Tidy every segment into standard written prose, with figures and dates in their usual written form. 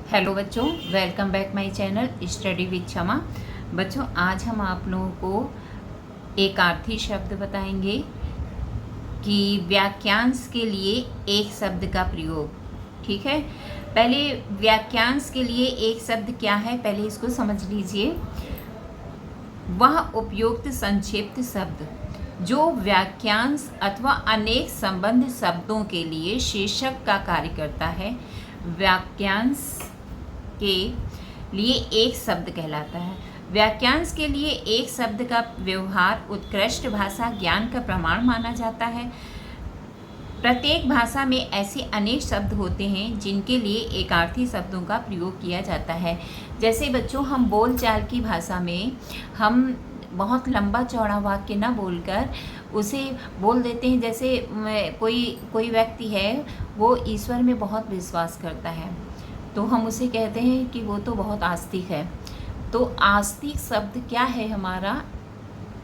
Hello बच्चों, welcome back my channel study with क्षमा। बच्चों, आज हम आप लोगों को एक आर्थी शब्द बताएंगे कि वाक्यांश के लिए एक शब्द का प्रयोग। ठीक है, पहले वाक्यांश के लिए एक शब्द क्या है, पहले इसको समझ लीजिए। वह उपयुक्त संक्षिप्त शब्द जो वाक्यांश अथवा अनेक संबंध शब्दों के लिए शीर्षक का कार्य करता है, वाक्यांश के लिए एक शब्द कहलाता है। वाक्यांश के लिए एक शब्द का व्यवहार उत्कृष्ट भाषा ज्ञान का प्रमाण माना जाता है। प्रत्येक भाषा में ऐसे अनेक शब्द होते हैं जिनके लिए एकार्थी शब्दों का प्रयोग किया जाता है। जैसे बच्चों, हम बोलचाल की भाषा में हम बहुत लंबा चौड़ा वाक्य ना बोलकर उसे बोल देते हैं। जैसे कोई व्यक्ति है, वो ईश्वर में बहुत विश्वास करता है, तो हम उसे कहते हैं कि वो तो बहुत आस्तिक है। तो आस्तिक शब्द क्या है हमारा?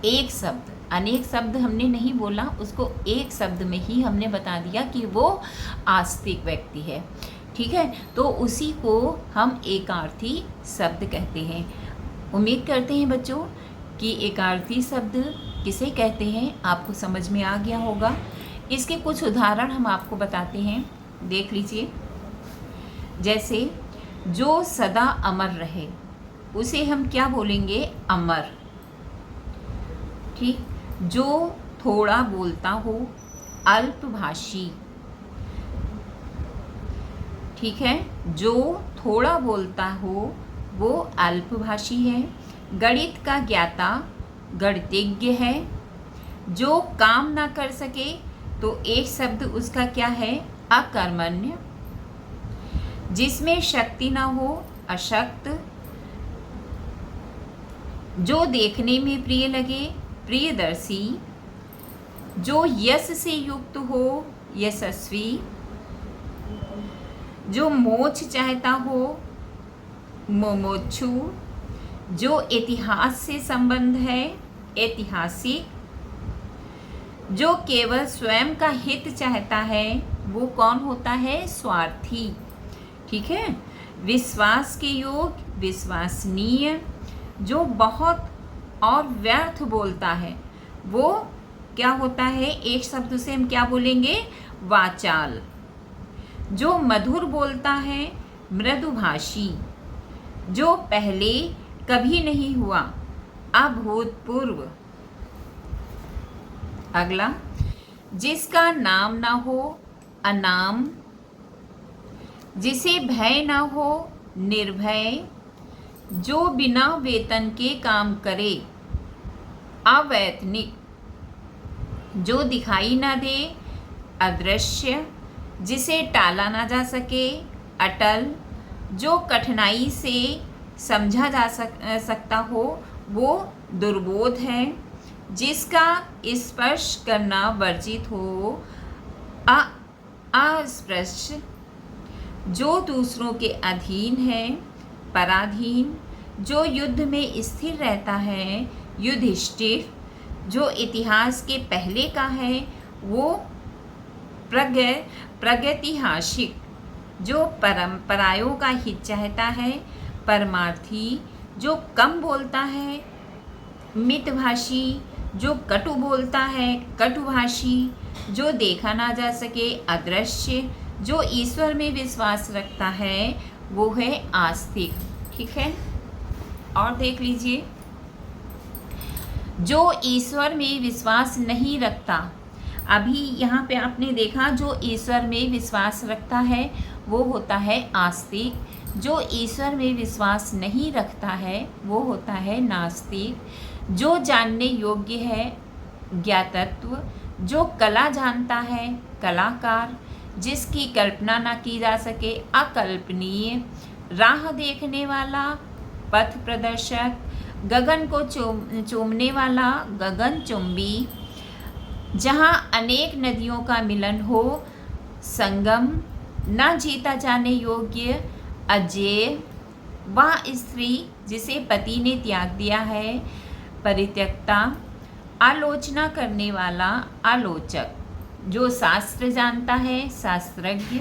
एक शब्द, अनेक शब्द हमने नहीं बोला, उसको एक शब्द में ही हमने बता दिया कि वो आस्तिक व्यक्ति है। ठीक है, तो उसी को हम एकार्थी शब्द कहते हैं। उम्मीद करते हैं बच्चों कि एकार्थी शब्द किसे कहते हैं आपको समझ में आ गया होगा। इसके कुछ उदाहरण हम आपको बताते हैं, देख लीजिए। जैसे जो सदा अमर रहे, उसे हम क्या बोलेंगे? अमर। ठीक, जो थोड़ा बोलता हो, अल्पभाषी। ठीक है, जो थोड़ा बोलता हो वो अल्पभाषी है। गणित का ज्ञाता गणितज्ञ है। जो काम ना कर सके तो एक शब्द उसका क्या है? अकर्मण्य। जिसमें शक्ति ना हो, अशक्त। जो देखने में प्रिय लगे, प्रियदर्शी। जो यश से युक्त हो, यशस्वी। जो मोक्ष चाहता हो, मुमुक्षु। जो इतिहास से संबंध है, ऐतिहासिक। जो केवल स्वयं का हित चाहता है, वो कौन होता है? स्वार्थी। ठीक है, विश्वास के योग्य, विश्वसनीय। जो बहुत और व्यर्थ बोलता है, वो क्या होता है? एक शब्द से हम क्या बोलेंगे? वाचाल। जो मधुर बोलता है, मृदुभाषी। जो पहले कभी नहीं हुआ, अभूतपूर्व। अगला, जिसका नाम ना हो, अनाम। जिसे भय ना हो, निर्भय। जो बिना वेतन के काम करे, अवैतनिक। जो दिखाई ना दे, अदृश्य। जिसे टाला ना जा सके, अटल। जो कठिनाई से समझा जा सकता हो, वो दुर्बोध है। जिसका स्पर्श करना वर्जित हो, अस्पृश्य। जो दूसरों के अधीन है, पराधीन। जो युद्ध में स्थिर रहता है, युधिष्ठिर। जो इतिहास के पहले का है, वो प्रगतिहासिक। जो परंपराओं का हित चाहता है, परमार्थी। जो कम बोलता है, मितभाषी। जो कटु बोलता है, कटुभाषी। जो देखा ना जा सके, अदृश्य। जो ईश्वर में विश्वास रखता है, वो है आस्तिक। ठीक है, और देख लीजिए, जो ईश्वर में विश्वास नहीं रखता। अभी यहाँ पे आपने देखा, जो ईश्वर में विश्वास रखता है वो होता है आस्तिक। जो ईश्वर में विश्वास नहीं रखता है वो होता है नास्तिक। जो जानने योग्य है, ज्ञातत्व। जो कला जानता है, कलाकार। जिसकी कल्पना ना की जा सके, अकल्पनीय। राह देखने वाला, पथ प्रदर्शक। गगन को चूमने वाला, गगनचुंबी। जहाँ अनेक नदियों का मिलन हो, संगम। न जीता जाने योग्य, अजेय। वह स्त्री जिसे पति ने त्याग दिया है, परित्यक्ता। आलोचना करने वाला, आलोचक। जो शास्त्र जानता है, शास्त्रज्ञ।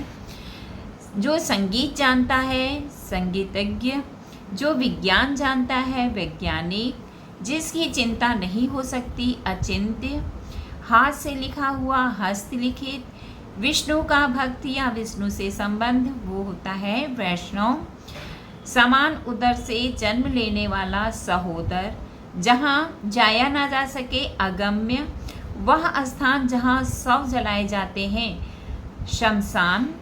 जो संगीत जानता है संगीतज्ञ, जो विज्ञान जानता है वैज्ञानिक, जिसकी चिंता नहीं हो सकती अचिंत्य, हाथ से लिखा हुआ हस्तलिखित, विष्णु का भक्त या विष्णु से संबंध वो होता है वैष्णव, समान उदर से जन्म लेने वाला सहोदर, जहाँ जाया ना जा सके अगम्य, वह स्थान जहाँ शव जलाए जाते हैं शमशान,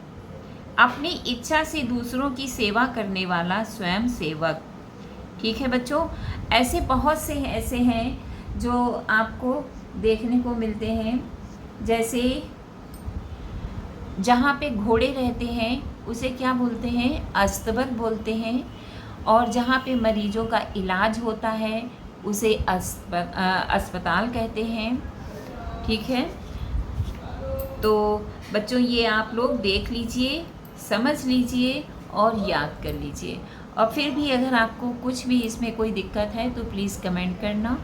अपनी इच्छा से दूसरों की सेवा करने वाला स्वयं सेवक। ठीक है बच्चों, ऐसे बहुत से ऐसे हैं जो आपको देखने को मिलते हैं। जैसे जहाँ पे घोड़े रहते हैं उसे क्या बोलते हैं, अस्तबल बोलते हैं, और जहाँ पे मरीजों का इलाज होता है उसे अस्पताल कहते हैं। ठीक है, तो बच्चों ये आप लोग देख लीजिए, समझ लीजिए और याद कर लीजिए। और फिर भी अगर आपको कुछ भी इसमें कोई दिक्कत है तो प्लीज़ कमेंट करना,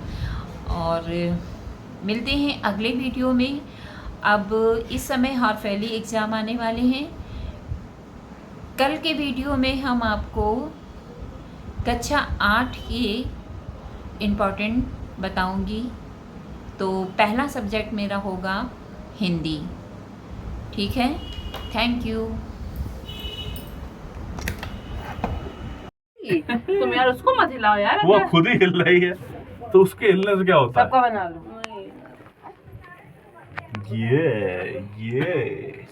और मिलते हैं अगले वीडियो में। अब इस समय हार्फेली एग्ज़ाम आने वाले हैं। कल के वीडियो में हम आपको कक्षा 8 के इम्पॉर्टेंट बताऊंगी। तो पहला सब्जेक्ट मेरा होगा हिंदी। ठीक है, थैंक यू। तुम यार उसको मत हिलाओ यार, वो खुद ही हिल रही है तो उसके हिलने से क्या होता सबका बना लो। है। ये